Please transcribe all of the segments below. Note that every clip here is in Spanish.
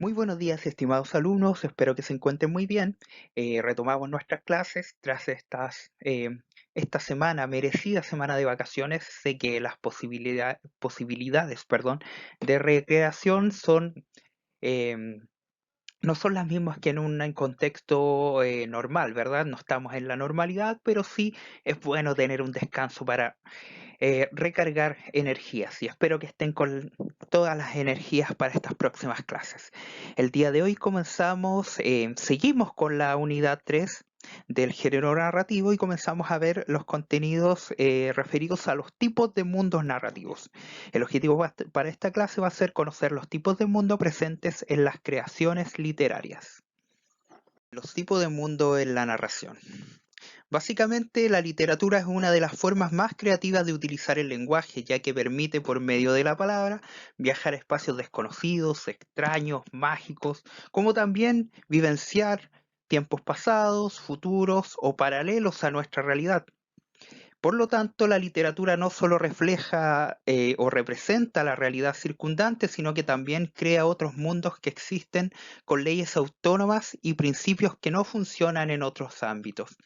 Muy buenos días, estimados alumnos. Espero que se encuentren muy bien. Retomamos nuestras clases tras esta semana, merecida semana de vacaciones. Sé que las posibilidades, perdón, de recreación em, no son las mismas que en un contexto normal, ¿verdad? No estamos en la normalidad, pero sí es bueno tener un descanso para recargar energías y espero que estén con todas las energías para estas próximas clases. El día de hoy seguimos con la unidad 3 del género narrativo y comenzamos a ver los contenidos referidos a los tipos de mundos narrativos. El objetivo para esta clase va a ser conocer los tipos de mundo presentes en las creaciones literarias. Los tipos de mundo en la narración. Básicamente, la literatura es una de las formas más creativas de utilizar el lenguaje, ya que permite, por medio de la palabra, viajar a espacios desconocidos, extraños, mágicos, como también vivenciar tiempos pasados, futuros o paralelos a nuestra realidad. Por lo tanto, la literatura no solo refleja o representa la realidad circundante, sino que también crea otros mundos que existen con leyes autónomas y principios que no funcionan en otros ámbitos.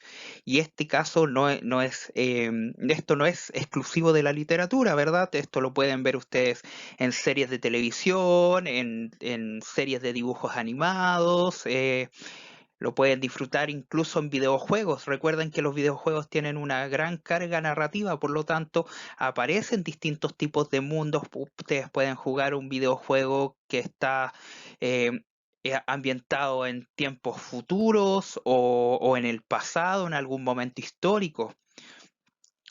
Y este caso esto no es exclusivo de la literatura, ¿verdad? Esto lo pueden ver ustedes en series de televisión, en series de dibujos animados, lo pueden disfrutar incluso en videojuegos. Recuerden que los videojuegos tienen una gran carga narrativa, por lo tanto aparecen distintos tipos de mundos. Ustedes pueden jugar un videojuego que está eh, ambientado en tiempos futuros o en el pasado, en algún momento histórico.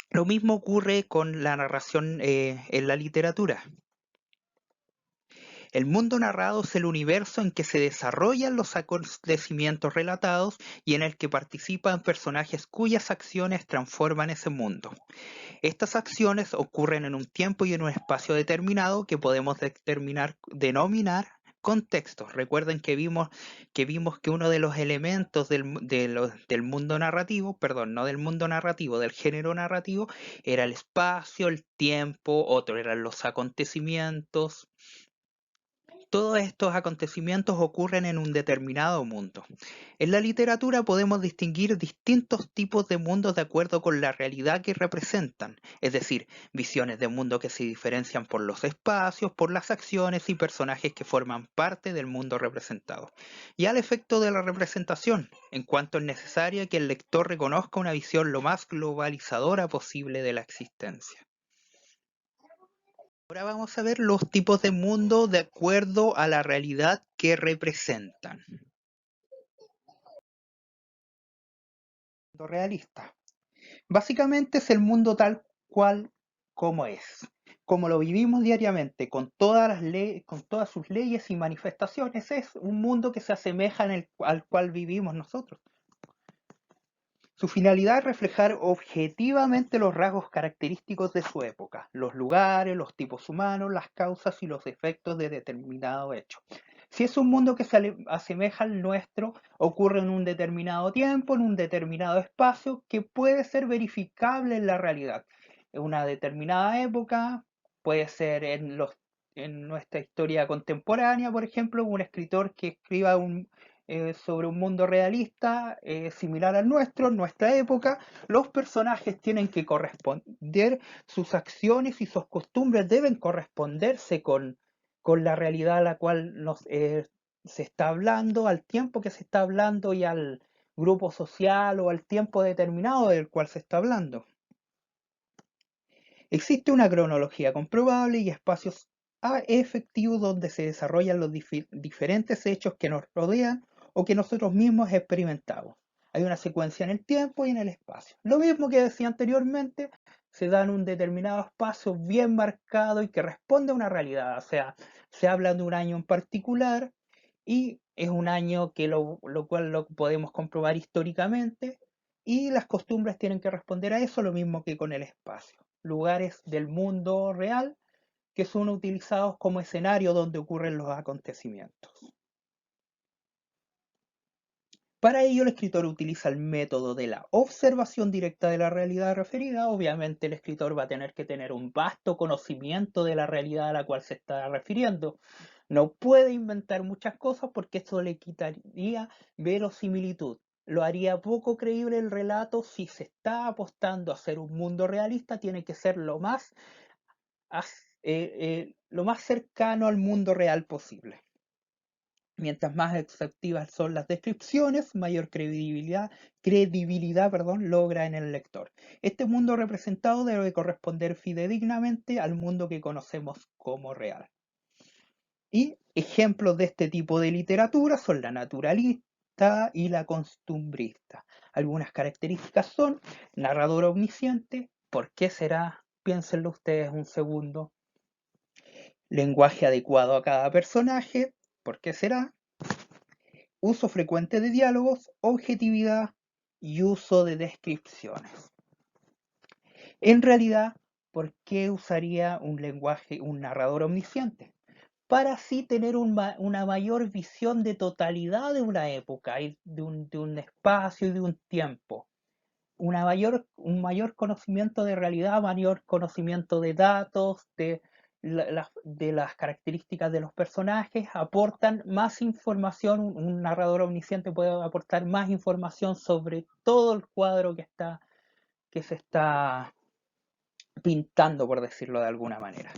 Lo mismo ocurre con la narración en la literatura. El mundo narrado es el universo en que se desarrollan los acontecimientos relatados y en el que participan personajes cuyas acciones transforman ese mundo. Estas acciones ocurren en un tiempo y en un espacio determinado que podemos denominar contextos. Recuerden que uno de los elementos del mundo narrativo, perdón, no del mundo narrativo, del género narrativo, era el espacio, el tiempo, otro eran los acontecimientos. Todos estos acontecimientos ocurren en un determinado mundo. En la literatura podemos distinguir distintos tipos de mundos de acuerdo con la realidad que representan, es decir, visiones de mundo que se diferencian por los espacios, por las acciones y personajes que forman parte del mundo representado. Y al efecto de la representación, en cuanto es necesario que el lector reconozca una visión lo más globalizadora posible de la existencia. Ahora vamos a ver los tipos de mundo de acuerdo a la realidad que representan. Mundo realista. Básicamente es el mundo tal cual como es, como lo vivimos diariamente, con todas sus leyes y manifestaciones. Es un mundo que se asemeja al cual vivimos nosotros. Su finalidad es reflejar objetivamente los rasgos característicos de su época, los lugares, los tipos humanos, las causas y los efectos de determinado hecho. Si es un mundo que se asemeja al nuestro, ocurre en un determinado tiempo, en un determinado espacio, que puede ser verificable en la realidad. En una determinada época, puede ser en nuestra historia contemporánea, por ejemplo, un escritor que escriba sobre un mundo realista similar al nuestro, en nuestra época, los personajes tienen que corresponder, sus acciones y sus costumbres deben corresponderse con la realidad a la cual se está hablando, al tiempo que se está hablando y al grupo social o al tiempo determinado del cual se está hablando. Existe una cronología comprobable y espacios efectivos donde se desarrollan los diferentes hechos que nos rodean o que nosotros mismos experimentamos. Hay una secuencia en el tiempo y en el espacio. Lo mismo que decía anteriormente, se da en un determinado espacio bien marcado y que responde a una realidad. O sea, se habla de un año en particular y es un año que lo cual lo podemos comprobar históricamente y las costumbres tienen que responder a eso, lo mismo que con el espacio. Lugares del mundo real que son utilizados como escenario donde ocurren los acontecimientos. Para ello, el escritor utiliza el método de la observación directa de la realidad referida. Obviamente, el escritor va a tener que tener un vasto conocimiento de la realidad a la cual se está refiriendo. No puede inventar muchas cosas porque eso le quitaría verosimilitud. Lo haría poco creíble el relato. Si se está apostando a hacer un mundo realista, tiene que ser lo más cercano al mundo real posible. Mientras más exhaustivas son las descripciones, mayor credibilidad, logra en el lector. Este mundo representado debe corresponder fidedignamente al mundo que conocemos como real. Y ejemplos de este tipo de literatura son la naturalista y la costumbrista. Algunas características son narrador omnisciente. ¿Por qué será? Piénsenlo ustedes un segundo. Lenguaje adecuado a cada personaje. ¿Por qué será? Uso frecuente de diálogos, objetividad y uso de descripciones. En realidad, ¿por qué usaría un narrador omnisciente? Para así tener una mayor visión de totalidad de una época, de un espacio y de un tiempo. Un mayor conocimiento de realidad, mayor conocimiento de datos, de las características de los personajes, aportan más información. Un narrador omnisciente puede aportar más información sobre todo el cuadro que se está pintando, por decirlo de alguna manera.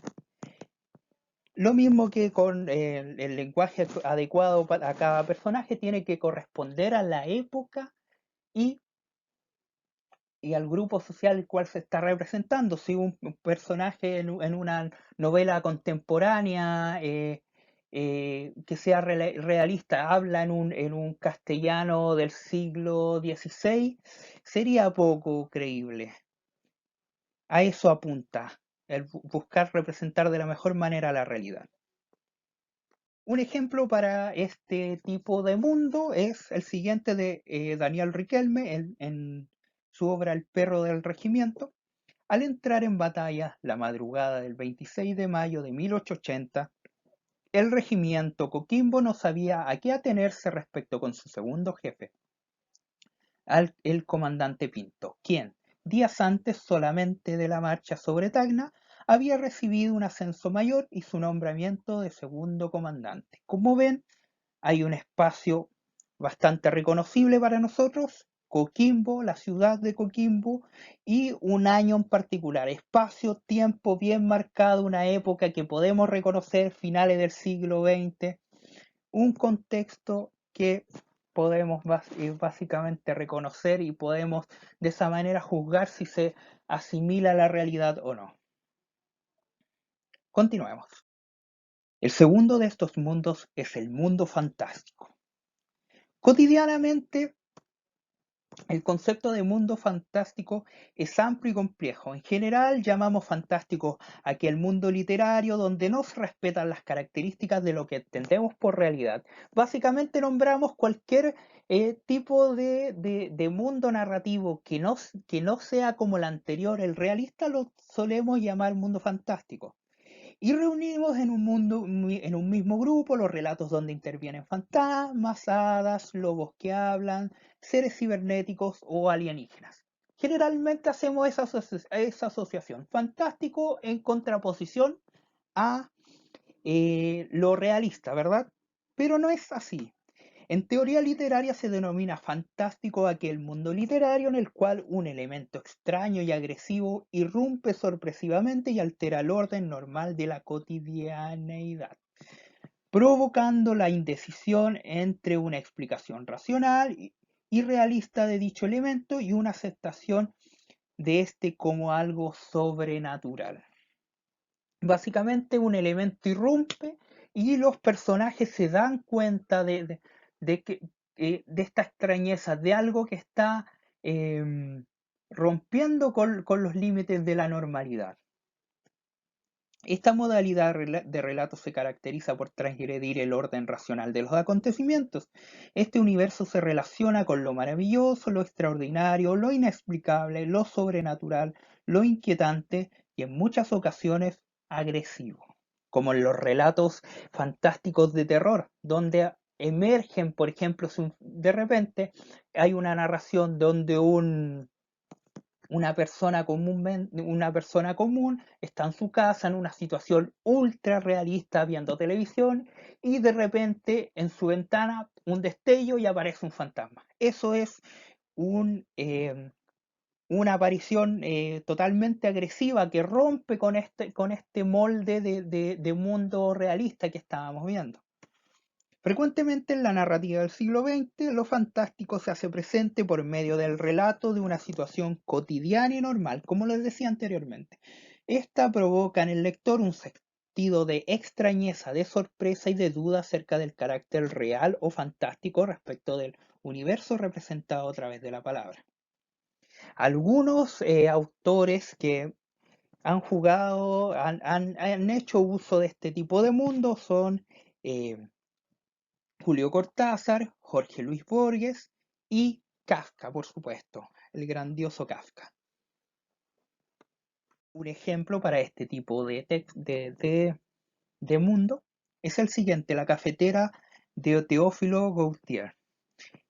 Lo mismo que con el lenguaje adecuado a cada personaje, tiene que corresponder a la época y, y al grupo social al cual se está representando. Si un personaje en una novela contemporánea que sea realista habla en un castellano del siglo XVI, sería poco creíble. A eso apunta, el buscar representar de la mejor manera la realidad. Un ejemplo para este tipo de mundo es el siguiente de Daniel Riquelme en su obra El perro del regimiento. Al entrar en batalla la madrugada del 26 de mayo de 1880, el regimiento Coquimbo no sabía a qué atenerse respecto con su segundo jefe, el comandante Pinto, quien, días antes solamente de la marcha sobre Tacna, había recibido un ascenso mayor y su nombramiento de segundo comandante. Como ven, hay un espacio bastante reconocible para nosotros, Coquimbo, la ciudad de Coquimbo, y un año en particular, espacio, tiempo bien marcado, una época que podemos reconocer, finales del siglo XX, un contexto que podemos básicamente reconocer y podemos de esa manera juzgar si se asimila a la realidad o no. Continuemos. El segundo de estos mundos es el mundo fantástico. Cotidianamente, el concepto de mundo fantástico es amplio y complejo. En general, llamamos fantástico aquel mundo literario donde no se respetan las características de lo que entendemos por realidad. Básicamente nombramos cualquier tipo de mundo narrativo que no sea como el anterior, el realista, lo solemos llamar mundo fantástico. Y reunimos en un mismo grupo los relatos donde intervienen fantasmas, hadas, lobos que hablan, seres cibernéticos o alienígenas. Generalmente hacemos esa asociación, fantástico en contraposición a lo realista, ¿verdad? Pero no es así. En teoría literaria se denomina fantástico aquel mundo literario en el cual un elemento extraño y agresivo irrumpe sorpresivamente y altera el orden normal de la cotidianeidad, provocando la indecisión entre una explicación racional y realista de dicho elemento y una aceptación de este como algo sobrenatural. Básicamente un elemento irrumpe y los personajes se dan cuenta de esta extrañeza, de algo que está rompiendo con los límites de la normalidad. Esta modalidad de relato se caracteriza por transgredir el orden racional de los acontecimientos. Este universo se relaciona con lo maravilloso, lo extraordinario, lo inexplicable, lo sobrenatural, lo inquietante y en muchas ocasiones agresivo, como en los relatos fantásticos de terror, donde emergen, por ejemplo, de repente hay una narración donde una persona común está en su casa en una situación ultra realista viendo televisión y de repente en su ventana un destello y aparece un fantasma. Eso es un, una aparición totalmente agresiva que rompe con este molde de mundo realista que estábamos viendo. Frecuentemente en la narrativa del siglo XX, lo fantástico se hace presente por medio del relato de una situación cotidiana y normal, como les decía anteriormente. Esta provoca en el lector un sentido de extrañeza, de sorpresa y de duda acerca del carácter real o fantástico respecto del universo representado a través de la palabra. Algunos autores que han hecho uso de este tipo de mundo son eh, Julio Cortázar, Jorge Luis Borges y Kafka, por supuesto, el grandioso Kafka. Un ejemplo para este tipo de mundo es el siguiente, la cafetera de Teófilo Gautier.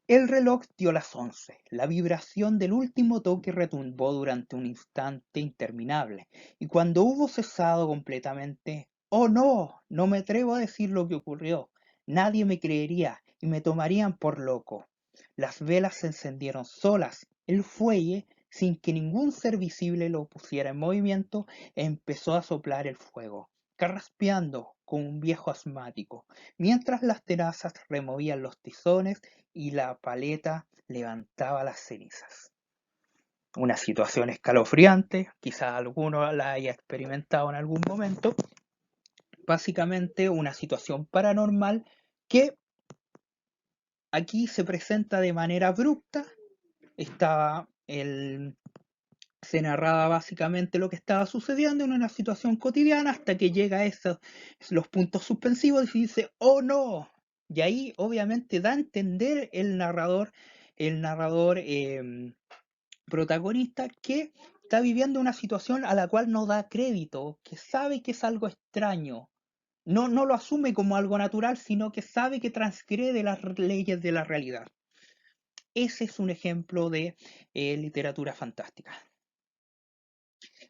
El reloj dio las 11. La vibración del último toque retumbó durante un instante interminable, y cuando hubo cesado completamente, ¡oh no! No me atrevo a decir lo que ocurrió. Nadie me creería y me tomarían por loco. Las velas se encendieron solas. El fuelle, sin que ningún ser visible lo pusiera en movimiento, empezó a soplar el fuego, carraspeando como un viejo asmático, mientras las tenazas removían los tizones y la paleta levantaba las cenizas. Una situación escalofriante, quizá alguno la haya experimentado en algún momento. Básicamente una situación paranormal que aquí se presenta de manera abrupta. Se narraba básicamente lo que estaba sucediendo en una situación cotidiana hasta que llega a los puntos suspensivos y dice, oh no. Y ahí obviamente da a entender el narrador protagonista que está viviendo una situación a la cual no da crédito, que sabe que es algo extraño. No lo asume como algo natural, sino que sabe que transgrede las leyes de la realidad. Ese es un ejemplo de literatura fantástica.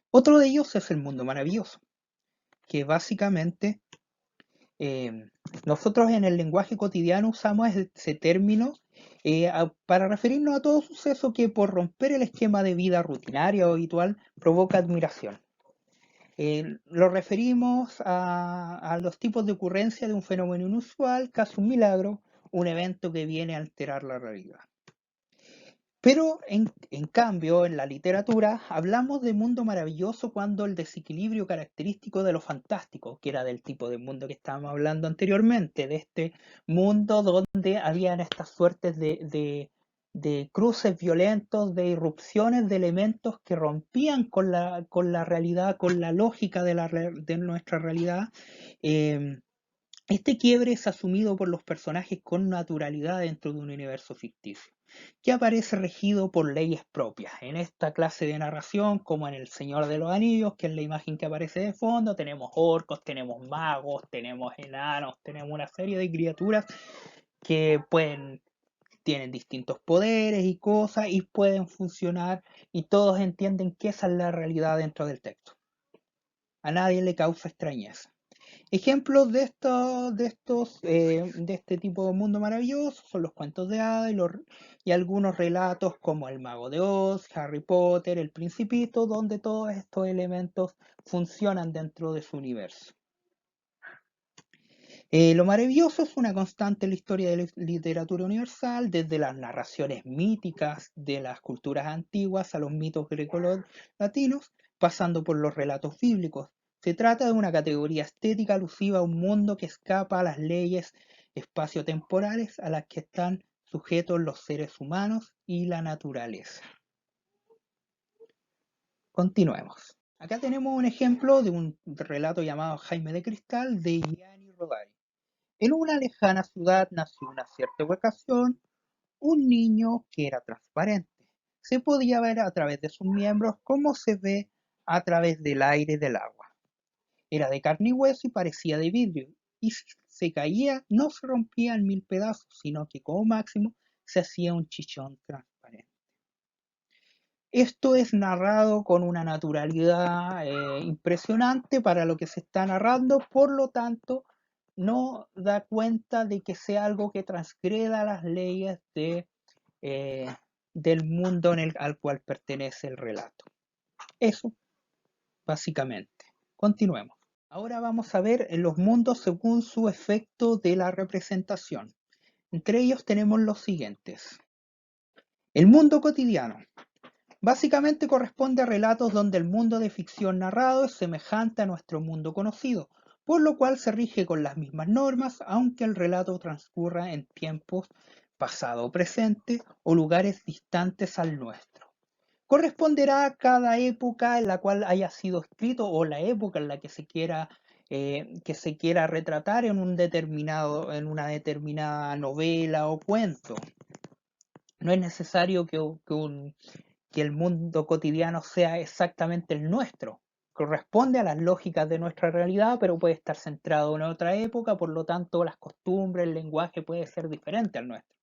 Otro de ellos es el mundo maravilloso, que básicamente eh, nosotros en el lenguaje cotidiano usamos ese término para referirnos a todo suceso que por romper el esquema de vida rutinaria o habitual provoca admiración. Lo referimos a los tipos de ocurrencia de un fenómeno inusual, casi un milagro, un evento que viene a alterar la realidad. Pero en cambio, en la literatura hablamos de mundo maravilloso cuando el desequilibrio característico de lo fantástico, que era del tipo de mundo que estábamos hablando anteriormente, de este mundo donde habían estas suertes de cruces violentos, de irrupciones de elementos que rompían con la realidad, con la lógica de nuestra realidad. eh, este quiebre es asumido por los personajes con naturalidad dentro de un universo ficticio, que aparece regido por leyes propias. En esta clase de narración, como en El Señor de los Anillos, que es la imagen que aparece de fondo, tenemos orcos, tenemos magos, tenemos enanos, tenemos una serie de criaturas que tienen distintos poderes y cosas y pueden funcionar y todos entienden que esa es la realidad dentro del texto. A nadie le causa extrañeza. Ejemplos de este tipo de mundo maravilloso son los cuentos de hadas y algunos relatos como El Mago de Oz, Harry Potter, El Principito, donde todos estos elementos funcionan dentro de su universo. Lo maravilloso es una constante en la historia de la literatura universal, desde las narraciones míticas de las culturas antiguas a los mitos grecolatinos, pasando por los relatos bíblicos. Se trata de una categoría estética alusiva a un mundo que escapa a las leyes espaciotemporales a las que están sujetos los seres humanos y la naturaleza. Continuemos. Acá tenemos un ejemplo de un relato llamado Jaime de Cristal de Gianni Rodari. En una lejana ciudad nació una cierta ocasión un niño que era transparente. Se podía ver a través de sus miembros como se ve a través del aire y del agua. Era de carne y hueso y parecía de vidrio, y si se caía no se rompía en mil pedazos, sino que como máximo se hacía un chichón transparente. Esto es narrado con una naturalidad impresionante para lo que se está narrando, por lo tanto, no da cuenta de que sea algo que transgreda las leyes eh, del mundo al cual pertenece el relato. Eso, básicamente. Continuemos. Ahora vamos a ver los mundos según su efecto de la representación. Entre ellos tenemos los siguientes. El mundo cotidiano. Básicamente corresponde a relatos donde el mundo de ficción narrado es semejante a nuestro mundo conocido, por lo cual se rige con las mismas normas, aunque el relato transcurra en tiempos pasado o presente o lugares distantes al nuestro. Corresponderá a cada época en la cual haya sido escrito o la época en la que se quiera retratar en en una determinada novela o cuento. No es necesario que el mundo cotidiano sea exactamente el nuestro. Corresponde a las lógicas de nuestra realidad, pero puede estar centrado en otra época, por lo tanto las costumbres, el lenguaje puede ser diferente al nuestro.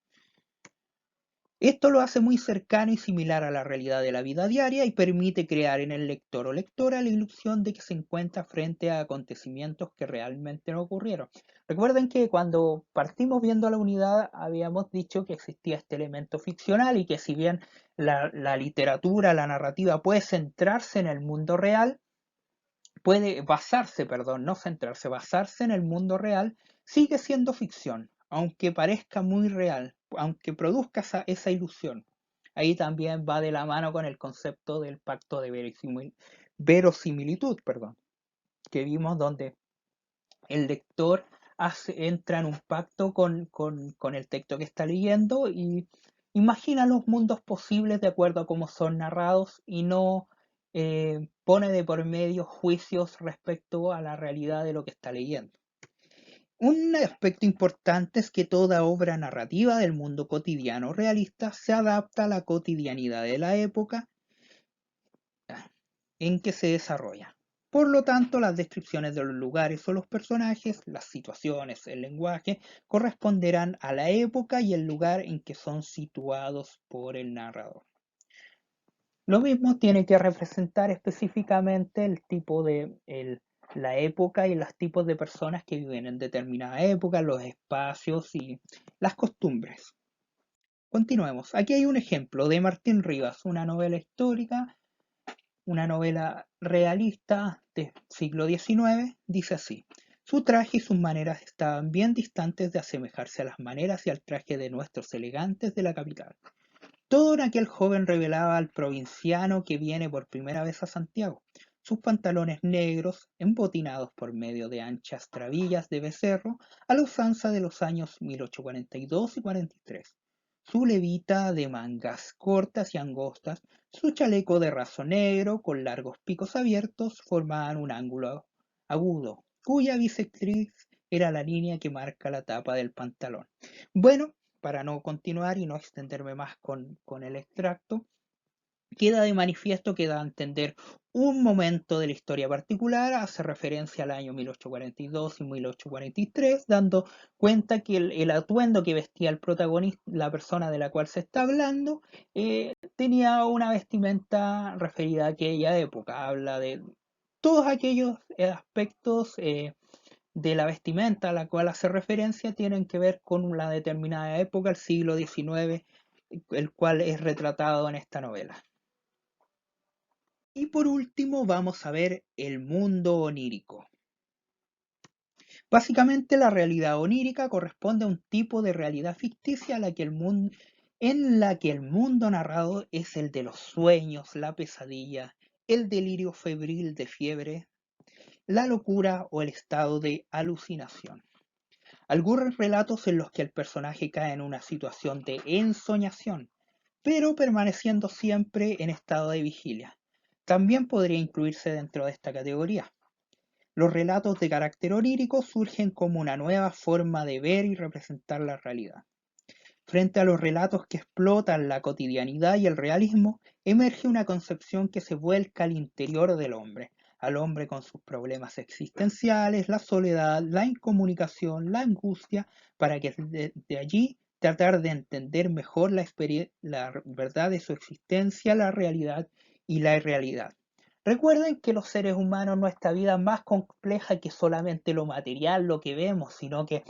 Esto lo hace muy cercano y similar a la realidad de la vida diaria y permite crear en el lector o lectora la ilusión de que se encuentra frente a acontecimientos que realmente no ocurrieron. Recuerden que cuando partimos viendo la unidad habíamos dicho que existía este elemento ficcional y que si bien la literatura, la narrativa puede centrarse en el mundo real, puede basarse, perdón, no centrarse, basarse en el mundo real, sigue siendo ficción, aunque parezca muy real, aunque produzca esa ilusión. Ahí también va de la mano con el concepto del pacto de verosimilitud, perdón, que vimos donde el lector entra en un pacto con el texto que está leyendo y imagina los mundos posibles de acuerdo a cómo son narrados y no pone de por medio juicios respecto a la realidad de lo que está leyendo. Un aspecto importante es que toda obra narrativa del mundo cotidiano realista se adapta a la cotidianidad de la época en que se desarrolla. Por lo tanto, las descripciones de los lugares o los personajes, las situaciones, el lenguaje, corresponderán a la época y el lugar en que son situados por el narrador. Lo mismo tiene que representar específicamente la época y los tipos de personas que viven en determinada época, los espacios y las costumbres. Continuemos. Aquí hay un ejemplo de Martín Rivas, una novela histórica, una novela realista del siglo XIX, dice así. Su traje y sus maneras estaban bien distantes de asemejarse a las maneras y al traje de nuestros elegantes de la capital. Todo en aquel joven revelaba al provinciano que viene por primera vez a Santiago. Sus pantalones negros, embotinados por medio de anchas trabillas de becerro, a la usanza de los años 1842 y 43. Su levita de mangas cortas y angostas, su chaleco de raso negro con largos picos abiertos formaban un ángulo agudo, cuya bisectriz era la línea que marca la tapa del pantalón. Bueno, para no continuar y no extenderme más con el extracto, queda de manifiesto que da a entender un momento de la historia particular, hace referencia al año 1842 y 1843, dando cuenta que el atuendo que vestía el protagonista, la persona de la cual se está hablando, tenía una vestimenta referida a aquella época. Habla de todos aquellos aspectos de la vestimenta a la cual hace referencia tienen que ver con una determinada época, el siglo XIX, el cual es retratado en esta novela. Y por último vamos a ver el mundo onírico. Básicamente la realidad onírica corresponde a un tipo de realidad ficticia en la que el mundo narrado es el de los sueños, la pesadilla, el delirio febril de fiebre, la locura o el estado de alucinación. Algunos relatos en los que el personaje cae en una situación de ensoñación, pero permaneciendo siempre en estado de vigilia. También podría incluirse dentro de esta categoría. Los relatos de carácter onírico surgen como una nueva forma de ver y representar la realidad. Frente a los relatos que explotan la cotidianidad y el realismo, emerge una concepción que se vuelca al interior del hombre, al hombre con sus problemas existenciales, la soledad, la incomunicación, la angustia, para que de allí tratar de entender mejor la verdad de su existencia, la realidad y la irrealidad. Recuerden que los seres humanos, nuestra vida es más compleja que solamente lo material, lo que vemos, sino que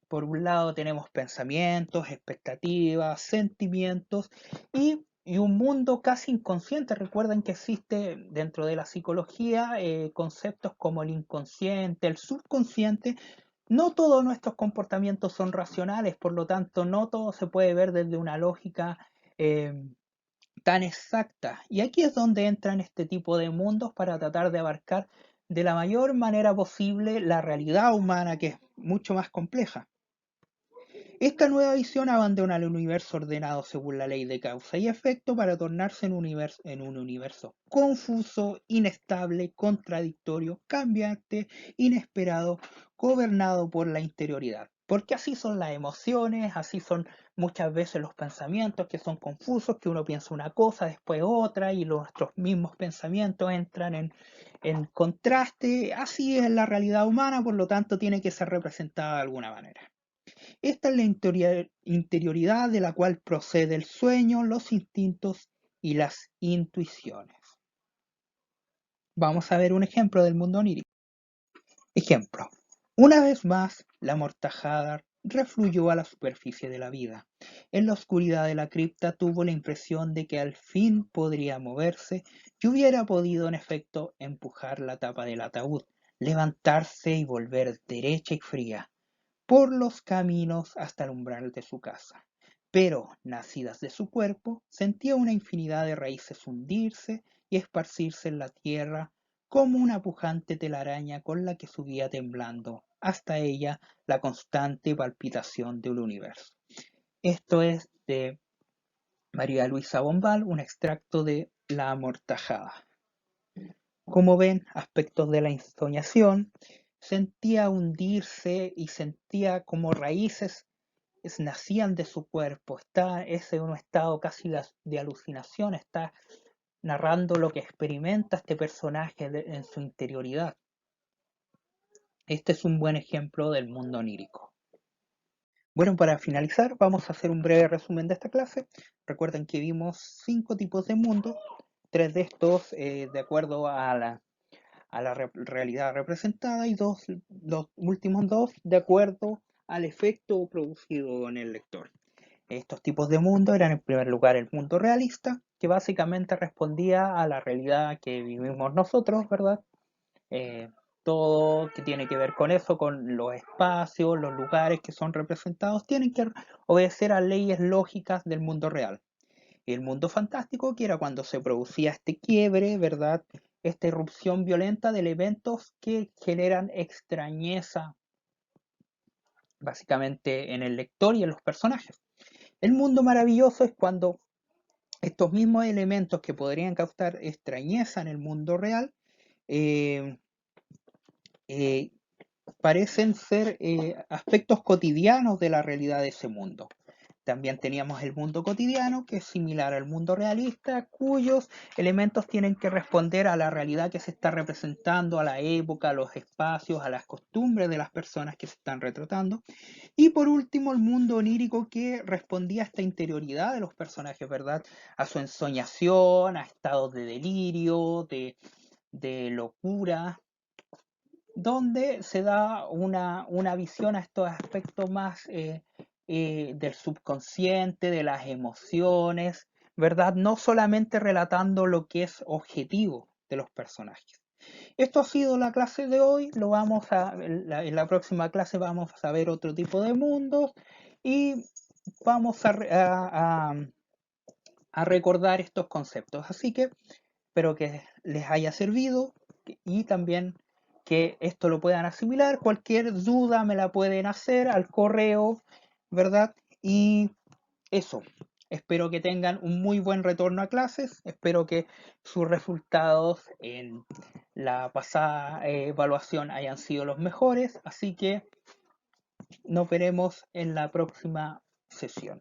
por un lado tenemos pensamientos, expectativas, sentimientos y un mundo casi inconsciente. Recuerden que existe dentro de la psicología conceptos como el inconsciente, el subconsciente. No todos nuestros comportamientos son racionales, por lo tanto no todo se puede ver desde una lógica eh, tan exacta. Y aquí es donde entran este tipo de mundos para tratar de abarcar de la mayor manera posible la realidad humana, que es mucho más compleja. Esta nueva visión abandona el universo ordenado según la ley de causa y efecto para tornarse en un universo confuso, inestable, contradictorio, cambiante, inesperado, gobernado por la interioridad. Porque así son las emociones, así son muchas veces los pensamientos que son confusos, que uno piensa una cosa, después otra, y nuestros mismos pensamientos entran en contraste. Así es la realidad humana, por lo tanto tiene que ser representada de alguna manera. Esta es la interioridad de la cual procede el sueño, los instintos y las intuiciones. Vamos a ver un ejemplo del mundo onírico. Ejemplo. Una vez más, la mortajada refluyó a la superficie de la vida. En la oscuridad de la cripta tuvo la impresión de que al fin podría moverse y hubiera podido en efecto empujar la tapa del ataúd, levantarse y volver derecha y fría por los caminos hasta el umbral de su casa. Pero, nacidas de su cuerpo, sentía una infinidad de raíces hundirse y esparcirse en la tierra como una pujante telaraña con la que subía temblando hasta ella la constante palpitación del universo. Esto es de María Luisa Bombal, un extracto de La Amortajada. Como ven, aspectos de la ensoñación, sentía hundirse y sentía como raíces nacían de su cuerpo. Es en un estado casi de alucinación, está narrando lo que experimenta este personaje en su interioridad. Este es un buen ejemplo del mundo onírico. Bueno, para finalizar, vamos a hacer un breve resumen de esta clase. Recuerden que vimos 5 tipos de mundos, 3 de estos de acuerdo a la realidad representada y los últimos 2 de acuerdo al efecto producido en el lector. Estos tipos de mundo eran en primer lugar el mundo realista, que básicamente respondía a la realidad que vivimos nosotros, ¿verdad? Eh, Todo que tiene que ver con eso, con los espacios, los lugares que son representados, tienen que obedecer a leyes lógicas del mundo real. Y el mundo fantástico, que era cuando se producía este quiebre, ¿verdad? Esta irrupción violenta de eventos que generan extrañeza, básicamente en el lector y en los personajes. El mundo maravilloso es cuando estos mismos elementos que podrían causar extrañeza en el mundo real eh, eh, parecen ser aspectos cotidianos de la realidad de ese mundo. También teníamos el mundo cotidiano, que es similar al mundo realista, cuyos elementos tienen que responder a la realidad que se está representando, a la época, a los espacios, a las costumbres de las personas que se están retratando. Y por último, el mundo onírico, que respondía a esta interioridad de los personajes, ¿verdad? A su ensoñación, a estados de delirio, de locura, donde se da una visión a estos aspectos más del subconsciente, de las emociones, ¿verdad? No solamente relatando lo que es objetivo de los personajes. Esto ha sido la clase de hoy. En la próxima clase vamos a ver otro tipo de mundos y vamos a recordar estos conceptos. Así que espero que les haya servido y también que esto lo puedan asimilar. Cualquier duda me la pueden hacer al correo, ¿verdad? Y eso. Espero que tengan un muy buen retorno a clases. Espero que sus resultados en la pasada evaluación hayan sido los mejores. Así que nos veremos en la próxima sesión.